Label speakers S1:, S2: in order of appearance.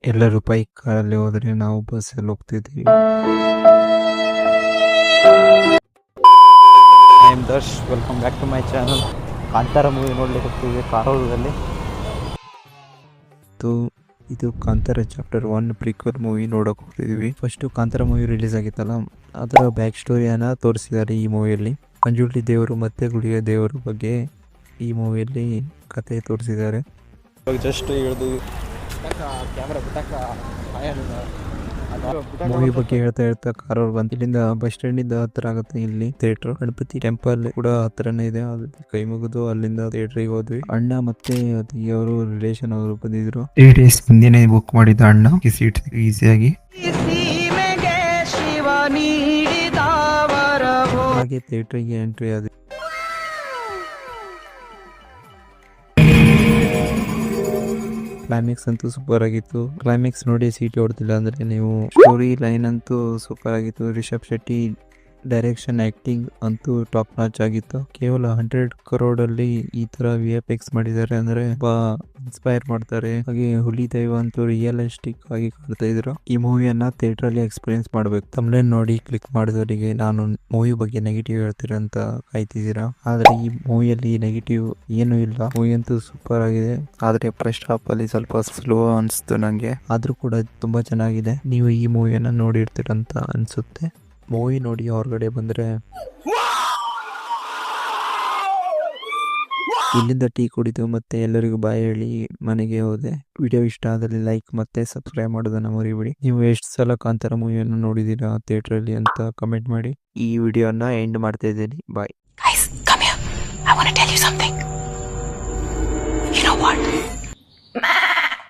S1: ಎಲ್ಲರೂ ಬೈಕ್ ಕಾರಲ್ಲಿ ಹೋದ್ರೆ ನಾವು ಬಸ್ಸಲ್ಲಿ ಹೋಗ್ತಿದ್ವಿ. I am Darsh, welcome back to my channel. Kantara movie ನೋಡ್ಲಿಕ್ಕೆ ಹೋಗ್ತಿದ್ವಿ ಕಾರವಾರದಲ್ಲಿ. ಇದು ಕಾಂತಾರ ಚಾಪ್ಟರ್ 1 ಪ್ರಿಕ್ವಲ್ ಮೂವಿ ನೋಡೋಕೆ ಹೋಗ್ತಿದ್ವಿ. ಫಸ್ಟ್ ಕಾಂತಾರ ಮೂವಿ ರಿಲೀಸ್ ಆಗಿತ್ತಲ್ಲ, ಅದರ ಬ್ಯಾಕ್ ಸ್ಟೋರಿಯನ್ನ ತೋರಿಸಿದ್ದಾರೆ ಈ ಮೂವಿಯಲ್ಲಿ. ಪಂಜುರ್ಲಿ ದೇವರು ಮತ್ತೆ ಗುಡಿಯ ದೇವರ ಬಗ್ಗೆ ಈ ಮೂವಿಯಲ್ಲಿ ಕತೆ ತೋರಿಸಿದ್ದಾರೆ. ಜಸ್ಟ್ ಮೂವಿ ಬಗ್ಗೆ ಹೇಳ್ತಾ ಕಾರವಾರ ಬಂತು. ಇಲ್ಲಿಂದ ಬಸ್ ಸ್ಟ್ಯಾಂಡ್ ಇಂದ ಹತ್ರ ಆಗುತ್ತೆ ಇಲ್ಲಿ ಥಿಯೇಟರ್. ಗಣಪತಿ ಟೆಂಪಲ್ ಕೂಡ ಹತ್ರನೇ ಇದೆ. ಕೈ ಮುಗಿದು ಅಲ್ಲಿಂದ ಥಿಯೇಟರ್ಗೆ ಹೋದ್ವಿ. ಅಣ್ಣ ಮತ್ತೆ ಅವರು ರಿಲೇಷನ್ ಅವರು ಬಂದಿದ್ರು. 3 days ಮುಂದೆನೆ ಬುಕ್ ಮಾಡಿದ ಅಣ್ಣ ಸೀಟ್ ಈಸಿಯಾಗಿ. ಹಾಗೆ ಥಿಯೇಟರ್ಗೆ ಎಂಟ್ರಿ ಆದ್ವಿ. ಕ್ಲೈಮ್ಯಾಕ್ಸ್ ಅಂತೂ ಸೂಪರ್ ಆಗಿತ್ತು. ಕ್ಲೈಮ್ಯಾಕ್ಸ್ ನೋಡಿ ಸೀಟ್ ಹೊಡ್ತಿಲ್ಲ ಅಂದ್ರೆ ನೀವು. ಸ್ಟೋರಿ ಲೈನ್ ಅಂತೂ ಸೂಪರ್ ಆಗಿತ್ತು. ರಿಷಬ್ ಶೆಟ್ಟಿ ಡೈರೆಕ್ಷನ್, ಆಕ್ಟಿಂಗ್ ಅಂತೂ ಟಾಪ್ ನಾಚ್ ಆಗಿತ್ತು. ಕೇವಲ 100 crore ಈ ತರ VFX ಮಾಡಿದ್ದಾರೆ ಅಂದ್ರೆ ತುಂಬಾ ಇನ್ಸ್ಪೈರ್ ಮಾಡ್ತಾರೆ. ಹಾಗೆ ಹುಲಿ ದೈವ ಅಂತೂ ರಿಯಲಿಸ್ಟಿಕ್ ಆಗಿ ಕಾಣ್ತಾ ಇದ್ರು. ಈ ಮೂವಿಯನ್ನ ಥಿಯೇಟರ್ ಅಲ್ಲಿ ಎಕ್ಸ್ಪೀರಿಯನ್ಸ್ ಮಾಡ್ಬೇಕು. ತಮ್ಲೇನ್ ನೋಡಿ ಕ್ಲಿಕ್ ಮಾಡಿದವರಿಗೆ ನಾನು ಮೂವಿ ಬಗ್ಗೆ ನೆಗೆಟಿವ್ ಹೇಳ್ತೀರ ಅಂತ ಕಾಯ್ತಿದ್ದೀರಾ. ಆದ್ರೆ ಈ ಮೂವಿಯಲ್ಲಿ ನೆಗೆಟಿವ್ ಏನು ಇಲ್ಲ. ಮೂವಿ ಅಂತೂ ಸೂಪರ್ ಆಗಿದೆ. ಆದ್ರೆ ಫಸ್ಟ್ ಹಾಫ್ ಅಲ್ಲಿ ಸ್ವಲ್ಪ ಸ್ಲೋ ಅನ್ಸ್ತು ನಂಗೆ. ಆದ್ರೂ ಕೂಡ ತುಂಬಾ ಚೆನ್ನಾಗಿದೆ. ನೀವು ಈ ಮೂವಿಯನ್ನ ನೋಡಿರ್ತೀರಂತ ಅನ್ಸುತ್ತೆ. ಮೂವಿ ನೋಡಿ ಹೊರಗಡೆ ಬಂದ್ರೆ ಇಲ್ಲಿಂದ ಟೀ ಕುಡಿದು ಮತ್ತೆ ಎಲ್ಲರಿಗೂ ಬಾಯ್ ಹೇಳಿ ಮನೆಗೆ ಹೋದೆ. ವಿಡಿಯೋ ಇಷ್ಟ ಆದಲ್ಲಿ ಲೈಕ್ ಮತ್ತೆ ಸಬ್ಸ್ಕ್ರೈಬ್ ಮಾಡೋದನ್ನ ಮರಿಬೇಡಿ. ನೀವು ಎಷ್ಟು ಸಲ ಕಾಂತಾರ ಮೂವಿಯನ್ನು ನೋಡಿದೀರಾ ಥಿಯೇಟರ್ ಅಲ್ಲಿ ಅಂತ ಕಮೆಂಟ್ ಮಾಡಿ. ಈ ವಿಡಿಯೋನ ಎಂಡ್ ಮಾಡ್ತಾ ಇದ್ದೀನಿ. ಬಾಯ್.
S2: Guys, come here. I want to tell you something. You know what?